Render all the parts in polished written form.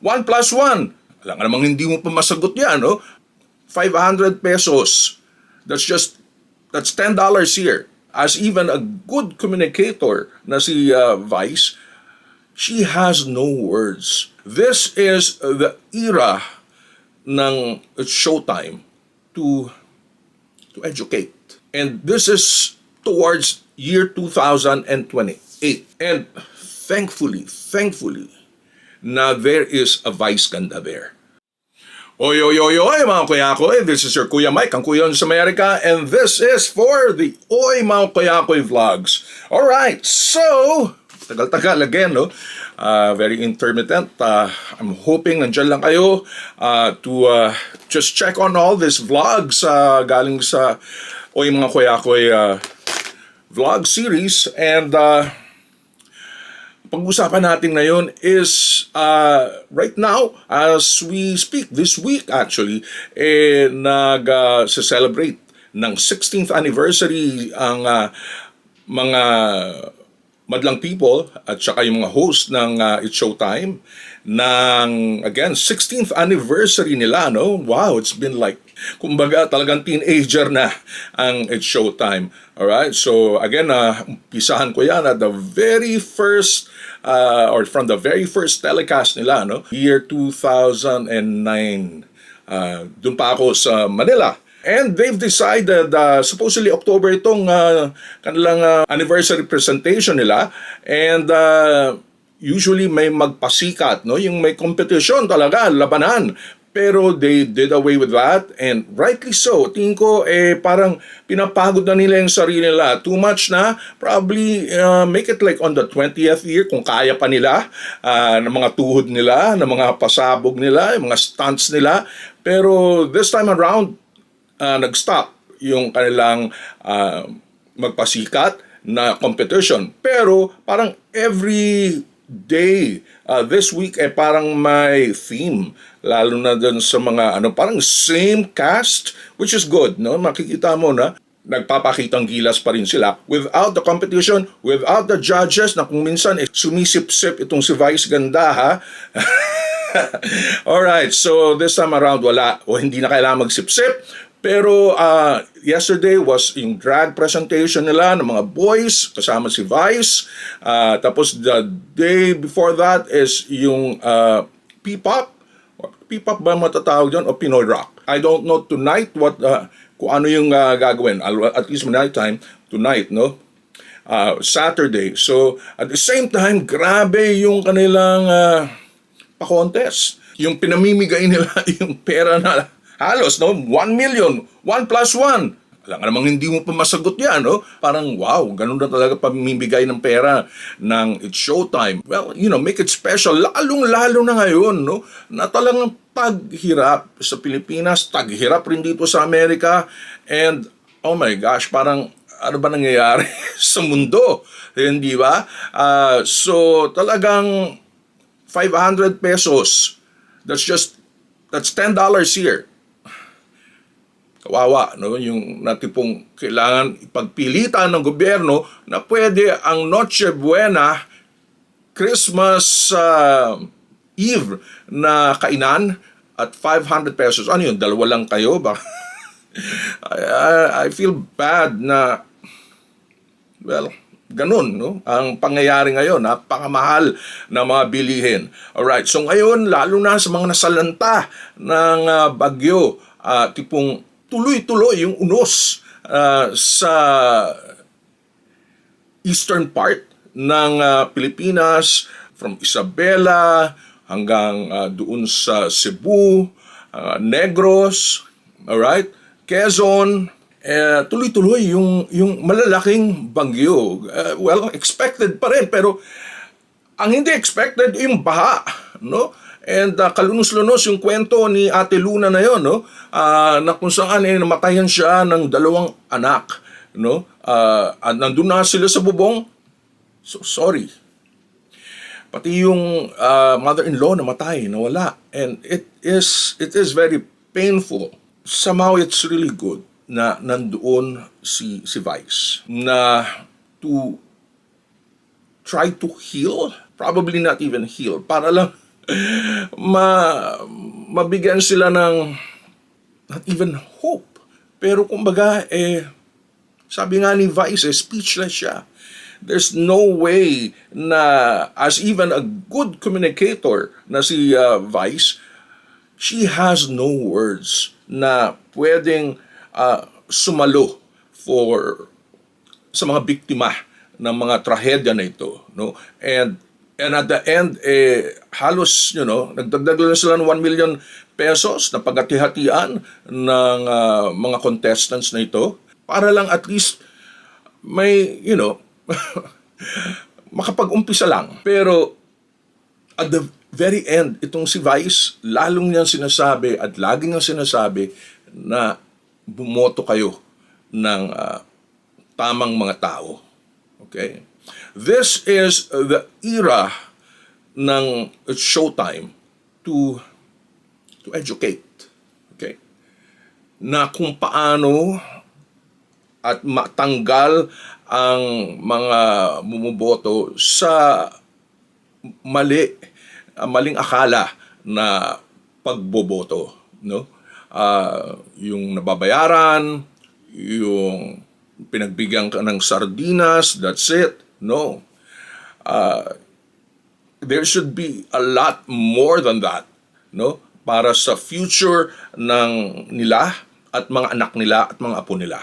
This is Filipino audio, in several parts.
1 plus 1. Alam nga namang hindi mo pa masagot yan, no? 500 pesos. That's $10 here. As even a good communicator na si Vice, she has no words. This is the era ng Showtime to educate. And this is towards year 2028. And thankfully, na there is a Vice ganda there. Oy, mga kuya ko, this is your Kuya Mike, ang Kuya sa Amerika, and this is for the Oy mga kuya ko vlogs. Alright, so, tagal-tagal again, no? Very intermittent. I'm hoping nandyan lang kayo to just check on all these vlogs galing sa Oy mga kuya ko vlog series, and pag-usapan natin ngayon is right now, as we speak, this week actually, nag-celebrate ng 16th anniversary ang mga madlang people at saka yung mga host ng It's Showtime ng, again, 16th anniversary nila, no? Wow, it's been like, kumbaga talagang teenager na ang It's Showtime. Alright, so again, umpisahan ko yan at the very first or from the very first telecast nila, no? Year 2009. Doon pa ako sa Manila. And they've decided, supposedly October itong kanilang anniversary presentation nila. And usually may magpasikat, no? Yung may competition talaga, labanan. Pero they did away with that, and rightly so. Tingin ko, parang pinapagod na nila yung sarili nila. Too much na, probably make it like on the 20th year, kung kaya pa nila, ng mga tuhod nila, ng mga pasabog nila, yung mga stunts nila. Pero this time around, nag-stop yung kanilang magpasikat na competition. Pero parang every day this week parang may theme, lalo na dun sa mga parang same cast, which is good, no? Makikita mo na nagpapakitang gilas pa rin sila without the competition, without the judges na kung minsan sumisip-sip itong si Vice ganda, ha. Alright, so this time around wala, o hindi na kailangan magsip-sip. Pero yesterday was yung drag presentation nila ng mga boys kasama si Vice. Tapos the day before that is yung P-pop. P-pop ba matatawag dyan? O Pinoy rock? I don't know tonight what kung ano yung gagawin. At least night time tonight, no? Saturday. So at the same time, grabe yung kanilang pa-contest. Yung pinamimigay nila yung pera na halos, no? 1 million, 1 plus 1. Alam nga namang hindi mo pa masagot yan, no? Parang, wow, ganun na talaga pamimigay ng pera ng It's Showtime. Well, make it special. Lalong-lalo na ngayon, no? Na talagang taghirap sa Pilipinas, taghirap rin dito sa Amerika. And, oh my gosh, parang, ano ba nangyayari sa mundo? Hindi ba? So, talagang 500 pesos. That's $10 here. Kawawa, no? Yung natipong kailangan ipagpilitan ng gobyerno na pwede ang Noche Buena, Christmas Eve na kainan at 500 pesos. Ano yun? Dalawa lang kayo ba? I feel bad na, well, ganun, no? Ang pangyayari ngayon, napakamahal na mga bilihin. Alright, so ngayon, lalo na sa mga nasalanta ng bagyo, tipong tuloy-tuloy yung unos sa eastern part ng Pilipinas, from Isabela hanggang doon sa Cebu, Negros, alright, Quezon, tuloy-tuloy yung malalaking bagyo. Well, expected pa rin, pero ang hindi expected yung baha, no? And kalunos-lunos yung kwento ni Ate Luna na yon, no? Na kung saan namatayan siya ng 2 anak, no? At nandun na sila sa bubong. So sorry. Pati yung mother-in-law namatay, nawala. And it is very painful. Somehow it's really good na nandoon si Vice na to try to heal, probably not even heal, para lang mabigyan sila ng not even hope. Pero kumbaga, sabi nga ni Vice, speechless siya. There's no way na as even a good communicator na si Vice, she has no words na pwedeng sumalo sa mga biktima ng mga trahedya na ito, no? And at the end, halos, nagdagdag lang sila ng 1 million pesos na paghati-hatian ng mga contestants na ito para lang at least may, makapag-umpisa lang. Pero at the very end, itong si Vice, lalong niyang sinasabi at laging niyang sinasabi na bumoto kayo ng tamang mga tao. Okay? This is the era ng Showtime to educate. Okay? Na kung paano at matanggal ang mga bumuboto sa maling akala na pagboboto, no? Yung nababayaran, yung pinagbigyan ka ng sardinas, that's it. No. There should be a lot more than that, no? Para sa future ng nila at mga anak nila at mga apo nila.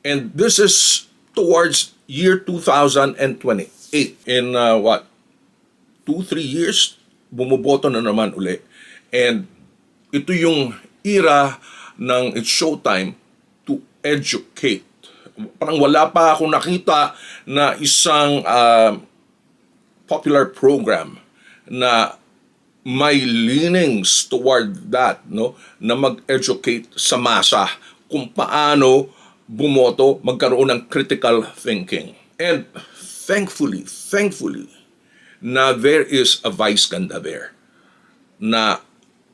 And this is towards year 2028. In 2-3 years, bumuboto na naman uli. And ito yung era ng It's Showtime to educate. Parang wala pa akong nakita na isang popular program na may leanings toward that, no? Na mag-educate sa masa kung paano bumoto, magkaroon ng critical thinking. And thankfully, na there is a Vice Ganda there na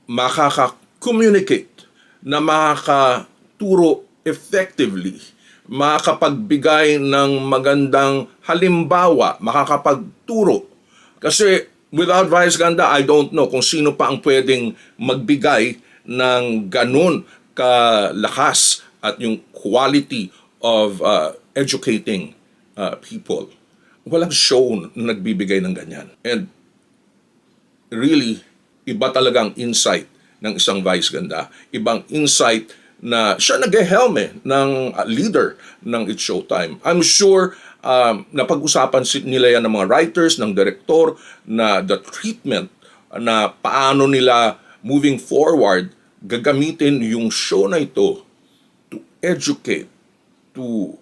makaka-communicate, na makakaturo effectively, makakapagbigay ng magandang halimbawa, makakapagturo. Kasi without Vice Ganda, I don't know kung sino pa ang pwedeng magbigay ng ganun kalakas at yung quality of educating people. Walang show na nagbibigay ng ganyan. And really, iba talagang insight ng isang Vice Ganda. Ibang insight na siya nag-helm ng leader ng It's Showtime. I'm sure napag-usapan nila yan ng mga writers, ng director, na the treatment, na paano nila moving forward gagamitin yung show na ito to educate, to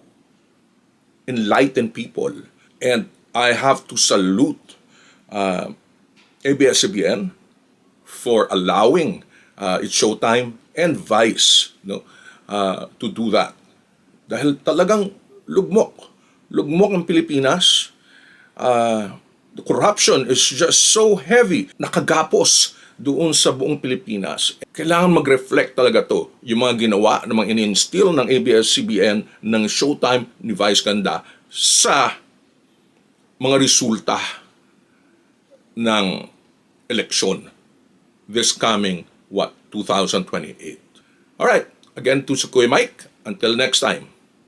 enlighten people. And I have to salute ABS-CBN for allowing It's Showtime and Vice, no, to do that. Dahil talagang lugmok ang Pilipinas. The corruption is just so heavy, nakagapos doon sa buong Pilipinas. Kailangan mag-reflect talaga to, yung mga ginawa, ng mga in-instill ng ABS-CBN, ng Showtime ni Vice Ganda sa mga resulta ng eleksyon this coming 2028. Alright, again to Kuya Mike. Until next time.